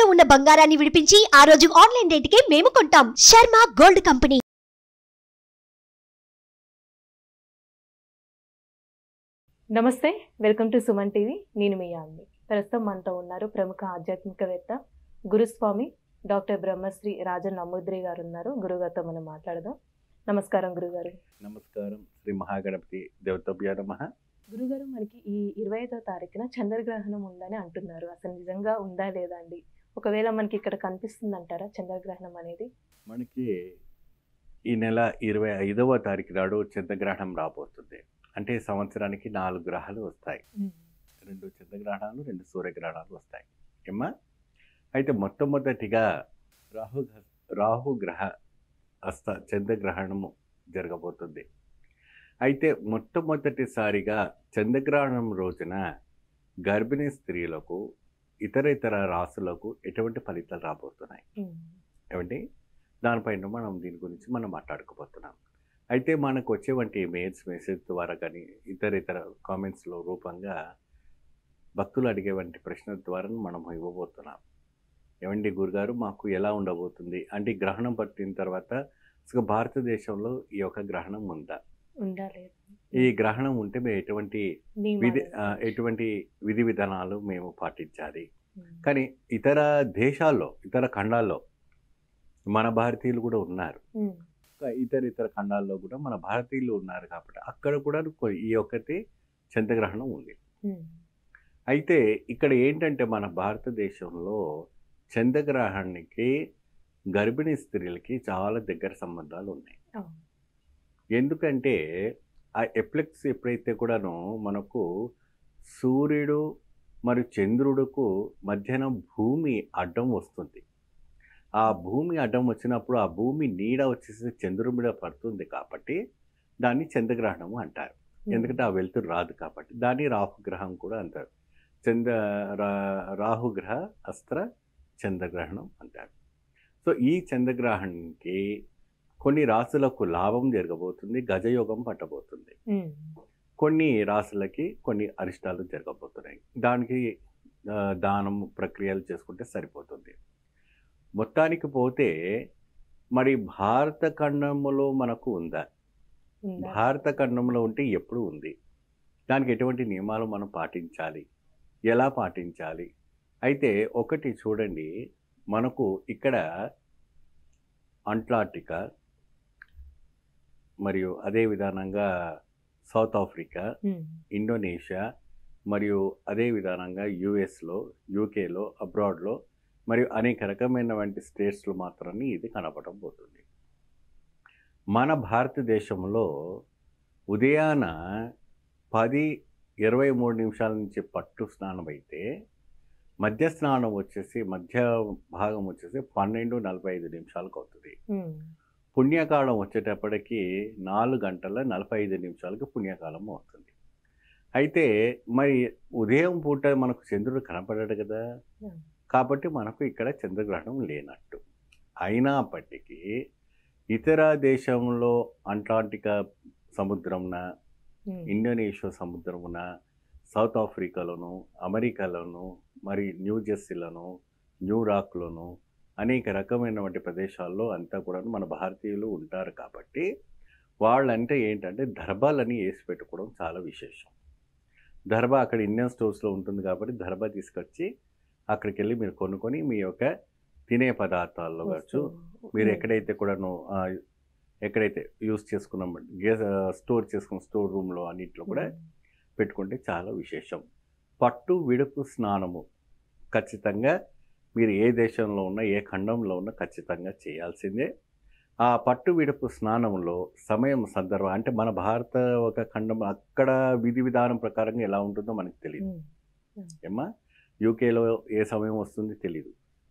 తాకట్టులో ఉన్న బంగారాన్ని విడిపించి ఆ రోజు ఆన్లైన్ రేటుకే మేము కొంటాం. Sharma gold company. నమస్తే, వెల్కమ్ టు సుమన్ టీవీ. నేను మీ యామ్ని. ప్రస్తుతం మనతో ఉన్నారు ప్రముఖ ఆధ్యాత్మికవేత్త గురుస్వామి డాక్టర్ బ్రహ్మశ్రీ రాజన్ నమూద్రి గారు ఉన్నారు. గురుగారితో మనం మాట్లాడదాం. నమస్కారం గురుగారు. నమస్కారం. శ్రీ మహాగణపతి దేవతభ్యో నమః. గురుగారు, మనకి ఈ 25వ తారీఖున చంద్రగ్రహణం ఉందని అంటున్నారు. అసలు నిజంగా ఉందా లేదా అండి? ఒకవేళ మనకి ఇక్కడ కనిపిస్తుంది అంటారా చంద్రగ్రహణం అనేది? మనకి ఈ నెల 25వ తారీఖు నాడు చంద్రగ్రహణం రాబోతుంది. అంటే సంవత్సరానికి 4 గ్రహాలు వస్తాయి. 2 చంద్రగ్రహణాలు, 2 సూర్యగ్రహణాలు వస్తాయి ఏమ్మా. అయితే మొట్టమొదటిగా రాహుగ్రహ హస్త చంద్రగ్రహణము జరగబోతుంది. అయితే మొట్టమొదటిసారిగా చంద్రగ్రహణం రోజున గర్భిణీ స్త్రీలకు ఇతర రాసులకు ఎటువంటి ఫలితాలు రాబోతున్నాయి ఏమండి, దానిపైన మనం దీని గురించి మనం మాట్లాడుకోబోతున్నాం. అయితే మనకు వచ్చేవంటి మెసేజ్ ద్వారా కానీ ఇతర కామెంట్స్లో రూపంగా భక్తులు అడిగేవంటి ప్రశ్నల ద్వారా మనం ఇవ్వబోతున్నాం. ఏమండి గురుగారు, మాకు ఎలా ఉండబోతుంది అంటే గ్రహణం పట్టిన తర్వాత అసలు భారతదేశంలో ఈ యొక్క గ్రహణం ఉందా, ఈ గ్రహణం ఉంటే మేము ఎటువంటి విధి విధానాలు మేము పాటించాలి. కానీ ఇతర దేశాల్లో, ఇతర ఖండాల్లో మన భారతీయులు కూడా ఉన్నారు. ఇతర ఖండాల్లో కూడా మన భారతీయులు ఉన్నారు కాబట్టి అక్కడ కూడా ఈ ఒక్కటి చంద్రగ్రహణం ఉంది. అయితే ఇక్కడ ఏంటంటే మన భారతదేశంలో చంద్రగ్రహణానికి గర్భిణీ స్త్రీలకి చాలా దగ్గర సంబంధాలు ఉన్నాయి. ఎందుకంటే ఆ ఎప్లెక్స్ ఎప్పుడైతే కూడాను మనకు సూర్యుడు మరియు చంద్రుడుకు మధ్యన భూమి అడ్డం వస్తుంది. ఆ భూమి అడ్డం వచ్చినప్పుడు ఆ భూమి నీడ వచ్చేసి చంద్రుడి మీద పడుతుంది కాబట్టి దాన్ని చంద్రగ్రహణము అంటారు. ఎందుకంటే ఆ వెలుతురు రాదు కాబట్టి. దాన్ని రాహుగ్రహం కూడా అంటారు. రాహుగ్రహ అస్త్ర చంద్రగ్రహణం అంటారు. సో ఈ చంద్రగ్రహణానికి కొన్ని రాశులకు లాభం జరగబోతుంది, గజయోగం పట్టబోతుంది. కొన్ని రాశులకి కొన్ని అరిష్టాలు జరగబోతున్నాయి. దానికి దానం ప్రక్రియలు చేసుకుంటే సరిపోతుంది. మొత్తానికి పోతే మరి భారత ఖండంలో మనకు ఉందా? భారత ఖండంలో ఉంటే ఎప్పుడు ఉంది? దానికి ఎటువంటి నియమాలు మనం పాటించాలి, ఎలా పాటించాలి? అయితే ఒకటి చూడండి, మనకు ఇక్కడ అంటార్క్టికా మరియు అదే విధానంగా సౌత్ ఆఫ్రికా, ఇండోనేషియా మరియు అదే విధానంగా యుఎస్లో, యూకేలో, అబ్రాడ్లో మరియు అనేక రకమైనటువంటి స్టేట్స్లో మాత్రమే ఇది కనపడబోతుంది. మన భారతదేశంలో ఉదయాన 10:23 నిమిషాల నుంచి పట్టు స్నానం అయితే మధ్య స్నానం వచ్చేసి మధ్య భాగం వచ్చేసి 12:45 నిమిషాలకు అవుతుంది. పుణ్యకాలం వచ్చేటప్పటికి 4:45 పుణ్యకాలం అవుతుంది. అయితే మరి ఉదయం పూట మనకు చంద్రుడు కనపడాడు కదా, కాబట్టి మనకు ఇక్కడ చంద్రగ్రహణం లేనట్టు. అయినప్పటికీ ఇతర దేశంలో అంటార్క్టికా సముద్రమున, ఇండోనేషియా సముద్రమున, సౌత్ ఆఫ్రికాలోను, అమెరికాలోను, మరి న్యూజెర్సీలోను, న్యూయార్క్లోను అనేక రకమైనటువంటి ప్రదేశాల్లో అంతా కూడా మన భారతీయులు ఉంటారు. కాబట్టి వాళ్ళంటే ఏంటంటే దర్బాలని వేసి పెట్టుకోవడం చాలా విశేషం. దర్బా అక్కడ ఇండియన్ స్టోర్స్లో ఉంటుంది కాబట్టి దర్బా తీసుకొచ్చి అక్కడికి వెళ్ళి మీరు కొనుక్కొని మీ యొక్క తినే పదార్థాల్లో కావచ్చు, మీరు ఎక్కడైతే కూడాను ఎక్కడైతే యూస్ చేసుకున్నాం స్టోర్ చేసుకున్న స్టోర్ రూమ్లో అన్నింటిలో కూడా పెట్టుకుంటే చాలా విశేషం. పట్టు విడుపు స్నానము ఖచ్చితంగా మీరు ఏ దేశంలో ఉన్నా, ఏ ఖండంలో ఉన్నా ఖచ్చితంగా చేయాల్సిందే. ఆ పట్టు విడుపు స్నానంలో సమయం సందర్భం అంటే మన భారత ఒక ఖండం అక్కడ విధి విధానం ప్రకారంగా ఎలా ఉంటుందో మనకు తెలియదు ఏమ్మా. యూకేలో ఏ సమయం వస్తుంది తెలియదు,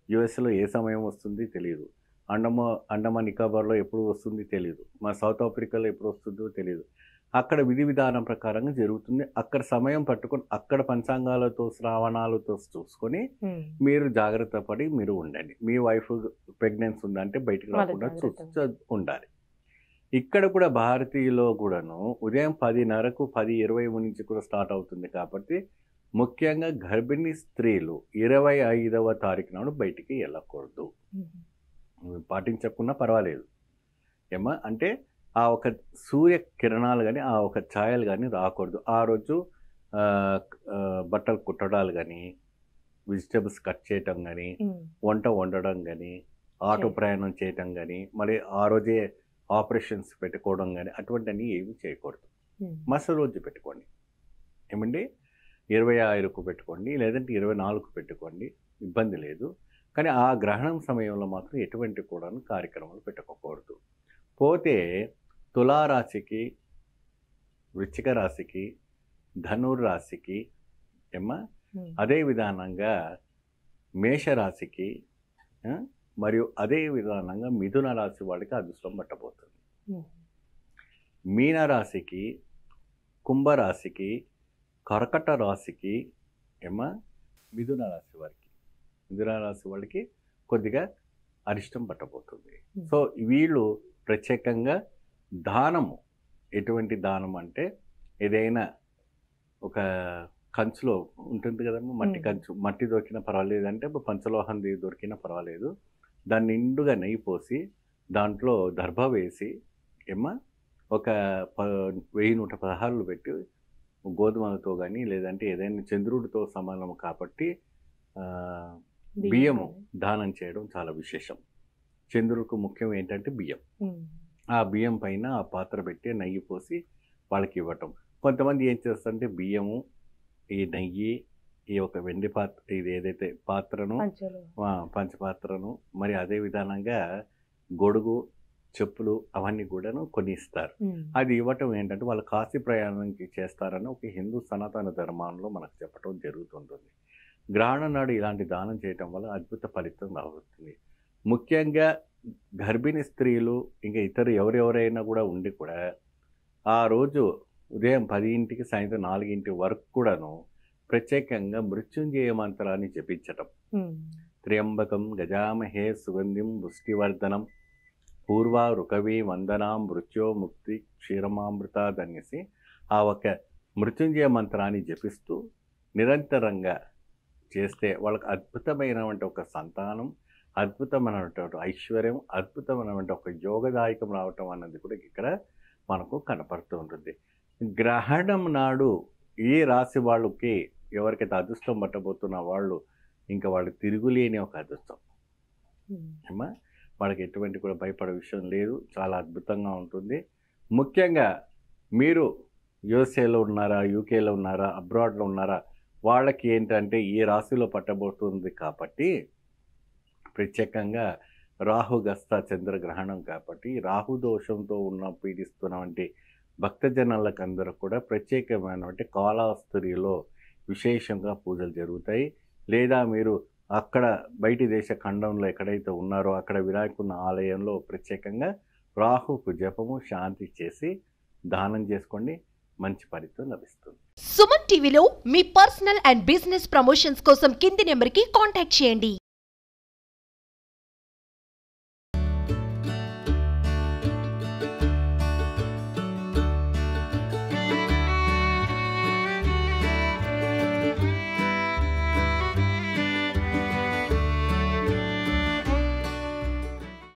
యుఎస్లో ఏ సమయం వస్తుంది తెలియదు, అండమాన్ నికోబార్లో ఎప్పుడు వస్తుంది తెలియదు, మన సౌత్ ఆఫ్రికాలో ఎప్పుడు వస్తుందో తెలియదు. అక్కడ విధి విధానం ప్రకారంగా జరుగుతుంది. అక్కడ సమయం పట్టుకొని అక్కడ పంచాంగాలతో శ్రావణాలతో చూసుకొని మీరు జాగ్రత్త పడి మీరు ఉండండి. మీ వైఫ్ ప్రెగ్నెన్సీ ఉందంటే బయటికి రాకుండా ఉండాలి. ఇక్కడ కూడా భారతీయులో కూడాను ఉదయం 10:30 10:20 నుంచి కూడా స్టార్ట్ అవుతుంది కాబట్టి ముఖ్యంగా గర్భిణీ స్త్రీలు 25వ తారీఖు నాడు బయటికి వెళ్ళకూడదు. పాటించకున్నా పర్వాలేదు ఏమా, అంటే ఆ ఒక సూర్య కిరణాలు కానీ ఆ ఒక ఛాయలు కానీ రాకూడదు. ఆ రోజు బట్టలు కుట్టడాలు కానీ, వెజిటబుల్స్ కట్ చేయటం కానీ, వంట వండడం కానీ, ఆటో ప్రయాణం చేయటం కానీ, మళ్ళీ ఆ రోజే ఆపరేషన్స్ పెట్టుకోవడం కానీ అటువంటివన్నీ ఏమి చేయకూడదు. మరుసటి రోజు పెట్టుకోండి ఏమండి, 25కు పెట్టుకోండి, లేదంటే 24కు పెట్టుకోండి, ఇబ్బంది లేదు. కానీ ఆ గ్రహణం సమయంలో మాత్రం ఎటువంటి కూడా కార్యక్రమాలు పెట్టుకోకూడదు. పోతే తులారాశికి, వృశ్చిక రాశికి, ధనుర్రాశికి ఏమా, అదే విధానంగా మేషరాశికి, మరియు అదే విధానంగా మిథున రాశి వాళ్ళకి అదృష్టం పట్టబోతుంది. మీనరాశికి, కుంభరాశికి, కర్కట రాశికి ఏమా, మిథున రాశి వాళ్ళకి కొద్దిగా అరిష్టం పట్టబోతుంది. సో వీళ్ళు ప్రత్యేకంగా దానము, ఎటువంటి దానం అంటే ఏదైనా ఒక కంచులో ఉంటుంది కదమ్మా, మట్టి కంచు, మట్టి దొరికినా పర్వాలేదు, అంటే పంచలోహంది దొరికినా పర్వాలేదు, దాన్ని నిండుగా నెయ్యి పోసి దాంట్లో దర్భ వేసి ఏమా ఒక 1116 పెట్టి గోధుమలతో కానీ, లేదంటే ఏదైనా చంద్రుడితో సమానం కాబట్టి బియ్యము దానం చేయడం చాలా విశేషం. చంద్రుడికి ముఖ్యం ఏంటంటే బియ్యం. ఆ బియ్యం పైన ఆ పాత్ర పెట్టి నెయ్యి పోసి వాళ్ళకి ఇవ్వటం. కొంతమంది ఏం చేస్తారంటే బియ్యము, ఈ నెయ్యి, ఈ ఒక వెండి పాత్ర, ఇది ఏదైతే పాత్రను, పంచపాత్రను, మరి అదే విధానంగా గొడుగు, చెప్పులు అవన్నీ కూడాను కొన్ని ఇస్తారు. అది ఇవ్వటం ఏంటంటే వాళ్ళు కాశీ ప్రయాణానికి చేస్తారని ఒక హిందూ సనాతన ధర్మంలో మనకు చెప్పడం జరుగుతుంటుంది. గ్రహణం నాడు ఇలాంటి దానం చేయటం వల్ల అద్భుత ఫలితం రాబోతుంది. ముఖ్యంగా గర్భిణీ స్త్రీలు ఇంకా ఇతర ఎవరెవరైనా కూడా ఉండి కూడా ఆ రోజు ఉదయం 10ంటికి సాయంత్రం 4ంటి వరకు కూడాను ప్రత్యేకంగా మృత్యుంజయ మంత్రాన్ని జపించటం. త్ర్యంబకం గజామహే సుగంధిం పుష్టివర్ధనం పూర్వ రుకవి వందనాం మృత్యో ముక్తి క్షీరమామృతాదనేసి ఆ ఒక మృత్యుంజయ మంత్రాన్ని జపిస్తూ నిరంతరంగా చేస్తే వాళ్ళకి అద్భుతమైనటువంటి ఒక సంతానం, అద్భుతమైనటువంటి ఐశ్వర్యం, అద్భుతమైనటువంటి ఒక యోగదాయకం రావటం అన్నది కూడా ఇక్కడ మనకు కనపడుతూ ఉంటుంది. గ్రహణం నాడు ఈ రాశి వాళ్ళకి ఎవరికైతే అదృష్టం పట్టబోతున్న వాళ్ళు ఇంకా వాళ్ళు తిరుగులేని ఒక అదృష్టం ఏమా, వాళ్ళకి ఎటువంటి కూడా భయపడే విషయం లేదు. చాలా అద్భుతంగా ఉంటుంది. ముఖ్యంగా మీరు యూఎస్ఏలో ఉన్నారా, యూకేలో ఉన్నారా, అబ్రాడ్లో ఉన్నారా, వాళ్ళకి ఏంటంటే ఈ రాశిలో పట్టబోతుంది కాబట్టి ప్రత్యేకంగా రాహుగస్త చంద్రగ్రహణం కాబట్టి రాహు దోషంతో పీడిస్తున్నటువంటి భక్తజనాలకు అందరూ కూడా ప్రత్యేకమైనటువంటి కాళహస్తిలో విశేషంగా పూజలు జరుగుతాయి. లేదా మీరు అక్కడ బయటి దేశ ఖండంలో ఎక్కడైతే ఉన్నారో అక్కడ వినాయకుని ఆలయంలో ప్రత్యేకంగా రాహుకు జపము, శాంతి చేసి దానం చేసుకోండి, మంచి ఫలితం లభిస్తుంది. సుమన్ టీవీలో మీ పర్సనల్ అండ్ బిజినెస్ ప్రమోషన్స్ కోసం కింది నెంబర్కి కాంటాక్ట్ చేయండి.